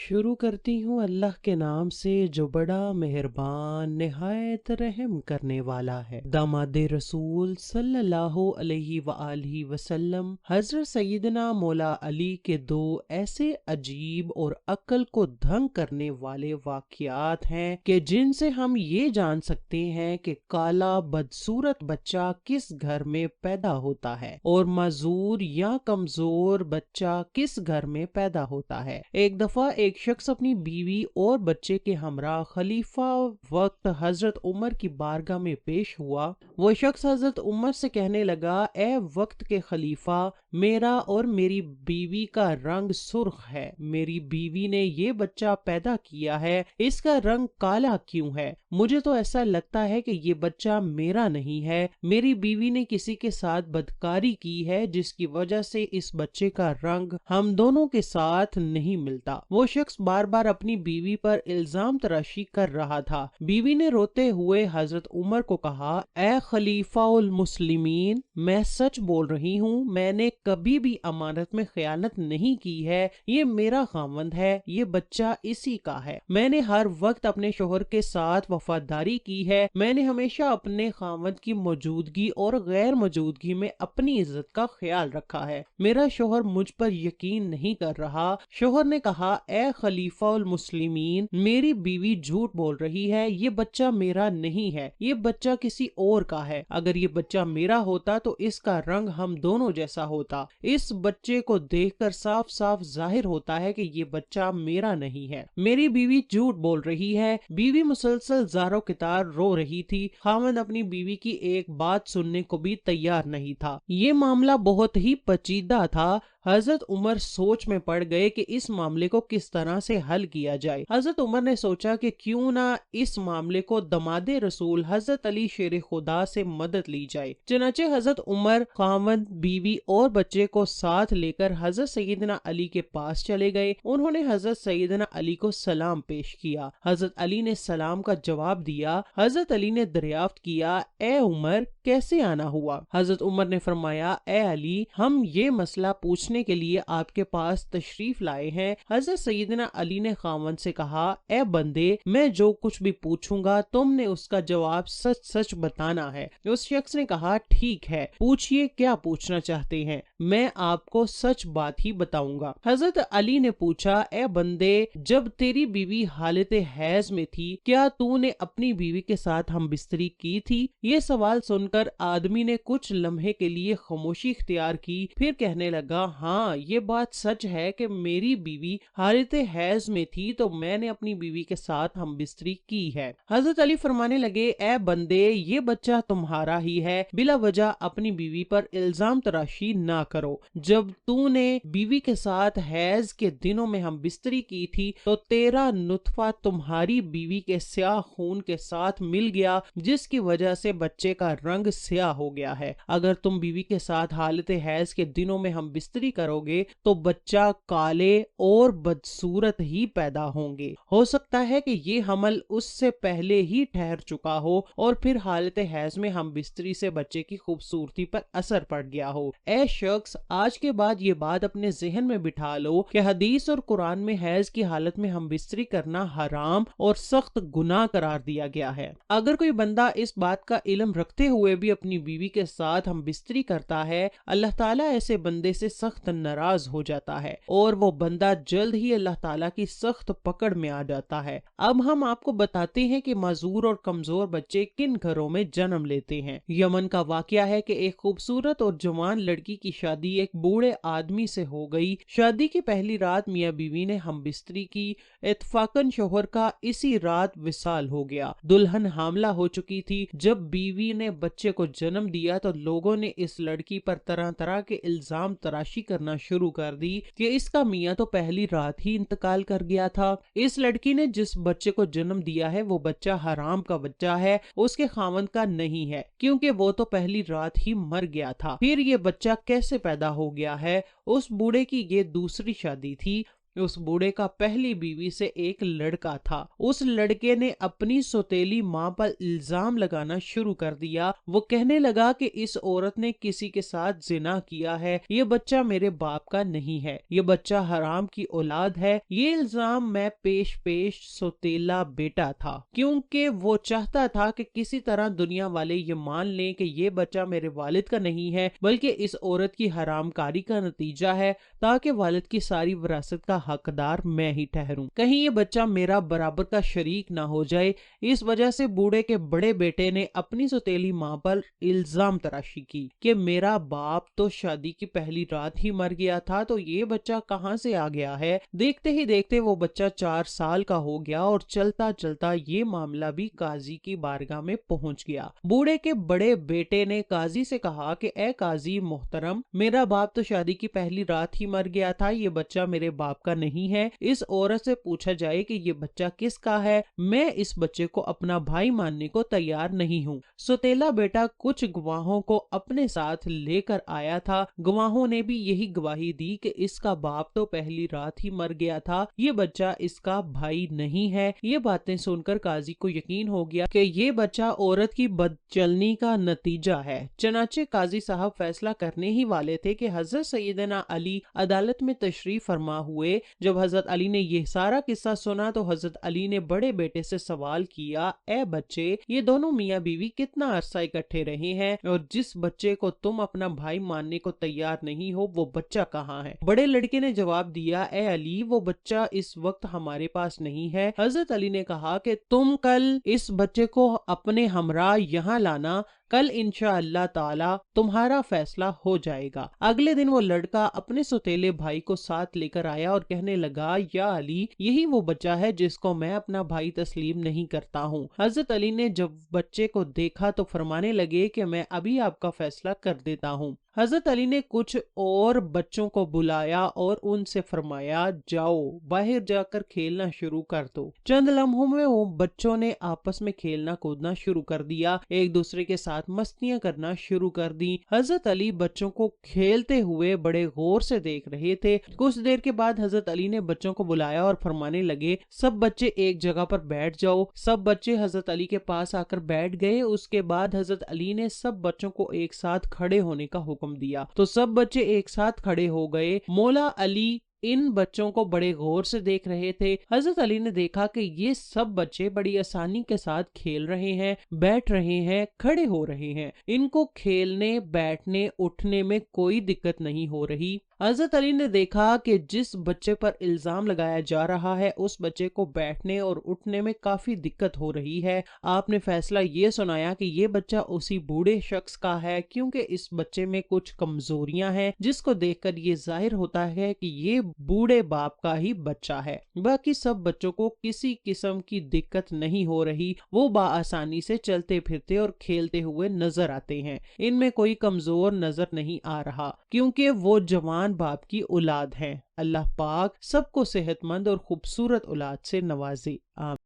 शुरू करती हूँ अल्लाह के नाम से जो बड़ा मेहरबान निहायत रहम करने वाला है। दामादे रसूल सल्लल्लाहु अलैहि वआलिहि वसल्लम हजरत सैयदना मौला अली के दो ऐसे अजीब और अक्ल को दंग करने वाले वाक़यात हैं कि जिनसे हम ये जान सकते हैं कि काला बदसूरत बच्चा किस घर में पैदा होता है और माजूर या कमजोर बच्चा किस घर में पैदा होता है। एक दफा एक शख्स अपनी बीवी और बच्चे के हमरा खलीफा वक्त हजरत उमर की बारगाह में पेश हुआ। वो शख्स हजरत उमर से कहने लगा, ए वक्त के खलीफा, मेरा और मेरी बीवी का रंग सुर्ख है। मेरी बीवी ने ये बच्चा पैदा किया है, इसका रंग काला क्यों है? मुझे तो ऐसा लगता है कि ये बच्चा मेरा नहीं है। मेरी बीवी ने किसी के साथ बदकारी की है जिसकी वजह से इस बच्चे का रंग हम दोनों के साथ नहीं मिलता। वो शख्स बार बार अपनी बीवी पर इल्जाम तराशी कर रहा था। बीवी ने रोते हुए हजरत उमर को कहा, ए खलीफा उल मुस्लिमीन, मैं सच बोल रही हूँ, मैंने कभी भी अमानत में खयानत नहीं की है। ये मेरा खावंद है, ये बच्चा इसी का है। मैंने हर वक्त अपने शोहर के साथ वफादारी की है। मैंने हमेशा अपने खावंद की मौजूदगी और गैर मौजूदगी में अपनी इज्जत का ख्याल रखा है। मेरा शोहर मुझ पर यकीन नहीं कर रहा। शोहर ने कहा, ए खलीफा उल मुस्लिमीन, मेरी बीवी झूठ बोल रही है, ये बच्चा मेरा नहीं है, ये बच्चा किसी और का है। अगर ये बच्चा मेरा होता तो इसका रंग हम दोनों जैसा होता। इस बच्चे को देखकर साफ साफ जाहिर होता है कि ये बच्चा मेरा नहीं है। मेरी बीवी झूठ बोल रही है। बीवी मुसलसल ज़ारो कितार रो रही थी। खामद अपनी बीवी की एक बात सुनने को भी तैयार नहीं था। ये मामला बहुत ही पेचीदा था। हजरत उमर सोच में पड़ गए कि इस मामले को किस तरह से हल किया जाए। हजरत उमर ने सोचा कि क्यों ना इस मामले को दमादे रसूल हजरत अली शेर खुदा से मदद ली जाए। चनाचे हजरत उमर खामद, बीवी और बच्चे को साथ लेकर हजरत सैयदना अली के पास चले गए। उन्होंने हजरत सैयदना अली को सलाम पेश किया। हजरत अली ने सलाम का जवाब दिया। हजरत अली ने दरियाफ्त किया, ए उमर, कैसे आना हुआ? हजरत उमर ने फरमाया, ए अली, हम ये मसला पूछने के लिए आपके पास तशरीफ लाए हैं। हजरत सैयदना अली ने खामन से कहा, ए बंदे, मैं जो कुछ भी पूछूंगा तुमने उसका जवाब सच सच बताना है। उस शख्स ने कहा, ठीक है, पूछिए, क्या पूछना चाहते हैं? मैं आपको सच बात ही बताऊंगा। हजरत अली ने पूछा, ए बंदे, जब तेरी बीवी हालत हैज में थी, क्या तूने अपनी बीवी के साथ हम बिस्तरी की थी? ये सवाल सुनकर आदमी ने कुछ लम्हे के लिए खामोशी इख्तियार की, फिर कहने लगा, हाँ, ये बात सच है कि मेरी बीवी हालत हैज में थी तो मैंने अपनी बीवी के साथ हम बिस्तरी की है। हजरत अली फरमाने लगे, ए बंदे, ये बच्चा तुम्हारा ही है, बिला वजह अपनी बीवी पर इल्जाम तराशी ना करो। जब तूने बीवी के साथ हैज के दिनों में हम बिस्तरी की थी तो तेरा नुतफा तुम्हारी बीवी के स्याह खून के साथ मिल गया, जिसकी वजह से बच्चे का रंग स्याह हो गया है। अगर तुम बीवी के साथ हालत हैज के दिनों में हम बिस्तरी करोगे तो बच्चा काले और बदसूरत ही पैदा होंगे। हो सकता है कि ये हमल उससे पहले ही ठहर चुका हो और फिर हालत हैज में हम बिस्तरी से बच्चे की खूबसूरती पर असर पड़ गया हो। ऐ शख्स, आज के बाद ये बात अपने जहन में बिठा लो कि हदीस और कुरान में हैज की हालत में हम बिस्तरी करना हराम और सख्त गुनाह करार दिया गया है। अगर कोई बंदा इस बात का इल्म रखते हुए भी अपनी बीवी के साथ हम बिस्तरी करता है, अल्लाह ताला ऐसे बंदे से सख्त नाराज हो जाता है और वो बंदा जल्द ही अल्लाह ताला की सख्त पकड़ में आ जाता है। अब हम आपको बताते हैं कि माजूर और कमजोर बच्चे किन घरों में जन्म लेते हैं। यमन का वाकया है कि एक खूबसूरत और जवान लड़की की शादी एक बूढ़े आदमी से हो गई। शादी की पहली रात मियाँ बीवी ने हम बिस्तरी की। इत्तफाकन शोहर का इसी रात विसाल हो गया। दुल्हन हामला हो चुकी थी। जब बीवी ने बच्चे को जन्म दिया तो लोगों ने इस लड़की पर तरह तरह के इल्जाम तराशी करना शुरू कर दी कि इसका मियाँ तो पहली रात ही इंतकाल कर गया था। इस लड़की ने जिस बच्चे को जन्म दिया है वो बच्चा हराम का बच्चा है, उसके खामंद का नहीं है, क्योंकि वो तो पहली रात ही मर गया था। फिर ये बच्चा कैसे पैदा हो गया है? उस बूढ़े की ये दूसरी शादी थी। उस बूढ़े का पहली बीवी से एक लड़का था। उस लड़के ने अपनी सौतेली माँ पर इल्जाम लगाना शुरू कर दिया। वो कहने लगा कि इस औरत ने किसी के साथ जिना किया है, ये बच्चा मेरे बाप का नहीं है, ये बच्चा हराम की औलाद है। ये इल्जाम मैं पेश सौतेला बेटा था, क्योंकि वो चाहता था कि किसी तरह दुनिया वाले ये मान लें कि ये बच्चा मेरे वालिद का नहीं है बल्कि इस औरत की हरामकारी का नतीजा है, ताकि वालिद की सारी विरासत का हकदार मैं ही ठहरूं। कहीं ये बच्चा मेरा बराबर का शरीक ना हो जाए। इस वजह से बूढ़े के बड़े बेटे ने अपनी सौतेली माँ पर इल्जाम तराशी की कि मेरा बाप तो शादी की पहली रात ही मर गया था, तो ये बच्चा कहाँ से आ गया है। देखते ही देखते वो बच्चा 4 साल का हो गया और चलता चलता ये मामला भी काजी की बारगाह में पहुंच गया। बूढ़े के बड़े बेटे ने काजी से कहा कि ए काजी मोहतरम, मेरा बाप तो शादी की पहली रात ही मर गया था, ये बच्चा मेरे बाप का नहीं है। इस औरत से पूछा जाए कि ये बच्चा किसका है। मैं इस बच्चे को अपना भाई मानने को तैयार नहीं हूँ। सौतेला बेटा कुछ गवाहों को अपने साथ लेकर आया था। गवाहों ने भी यही गवाही दी कि इसका बाप तो पहली रात ही मर गया था, ये बच्चा इसका भाई नहीं है। ये बातें सुनकर काजी को यकीन हो गया कि ये बच्चा औरत की बदचलनी का नतीजा है। चनाचे काजी साहब फैसला करने ही वाले थे कि हजरत सैयदना अली अदालत में तशरीफ फरमा हुए। जब हजरत अली ने यह सारा किस्सा सुना तो हजरत अली ने बड़े बेटे से सवाल किया, ए बच्चे, ये दोनों मियाँ बीवी कितना अरसा इकट्ठे रहे हैं और जिस बच्चे को तुम अपना भाई मानने को तैयार नहीं हो वो बच्चा कहाँ है। बड़े लड़के ने जवाब दिया, ए अली, वो बच्चा इस वक्त हमारे पास नहीं है। हजरत अली ने कहा कि तुम कल इस बच्चे को अपने हमरा यहाँ लाना, कल इंशाअल्लाह ताला तुम्हारा फैसला हो जाएगा। अगले दिन वो लड़का अपने सौतेले भाई को साथ लेकर आया और कहने लगा, या अली, यही वो बच्चा है जिसको मैं अपना भाई तस्लीम नहीं करता हूँ। हजरत अली ने जब बच्चे को देखा तो फरमाने लगे कि मैं अभी आपका फैसला कर देता हूँ। हजरत अली ने कुछ और बच्चों को बुलाया और उनसे फरमाया, जाओ बाहर जाकर खेलना शुरू कर दो। चंद लम्हों में वो बच्चों ने आपस में खेलना कूदना शुरू कर दिया, एक दूसरे के साथ मस्तियां करना शुरू कर दी। हजरत अली बच्चों को खेलते हुए बड़े गौर से देख रहे थे। कुछ देर के बाद हजरत अली ने बच्चों को बुलाया और फरमाने लगे, सब बच्चे एक जगह पर बैठ जाओ। सब बच्चे हजरत अली के पास आकर बैठ गए। उसके बाद हजरत अली ने सब बच्चों को एक साथ खड़े होने का हुक्म दिया तो सब बच्चे एक साथ खड़े हो गए। मौला अली इन बच्चों को बड़े गौर से देख रहे थे। हजरत अली ने देखा कि ये सब बच्चे बड़ी आसानी के साथ खेल रहे हैं, बैठ रहे हैं, खड़े हो रहे हैं। इनको खेलने, बैठने, उठने में कोई दिक्कत नहीं हो रही। हजरत अली ने देखा कि जिस बच्चे पर इल्जाम लगाया जा रहा है उस बच्चे को बैठने और उठने में काफी दिक्कत हो रही है। आपने फैसला ये सुनाया कि ये बच्चा उसी बूढ़े शख्स का है, क्योंकि इस बच्चे में कुछ कमजोरियां हैं जिसको देखकर ये जाहिर होता है कि ये बूढ़े बाप का ही बच्चा है। बाकी सब बच्चों को किसी किस्म की दिक्कत नहीं हो रही, वो बाआसानी से चलते फिरते और खेलते हुए नजर आते हैं। इनमें कोई कमजोर नजर नहीं आ रहा, क्योंकि वो जवान बाप की औलाद हैं। अल्लाह पाक सबको सेहतमंद और खूबसूरत औलाद से नवाजे। आमीन।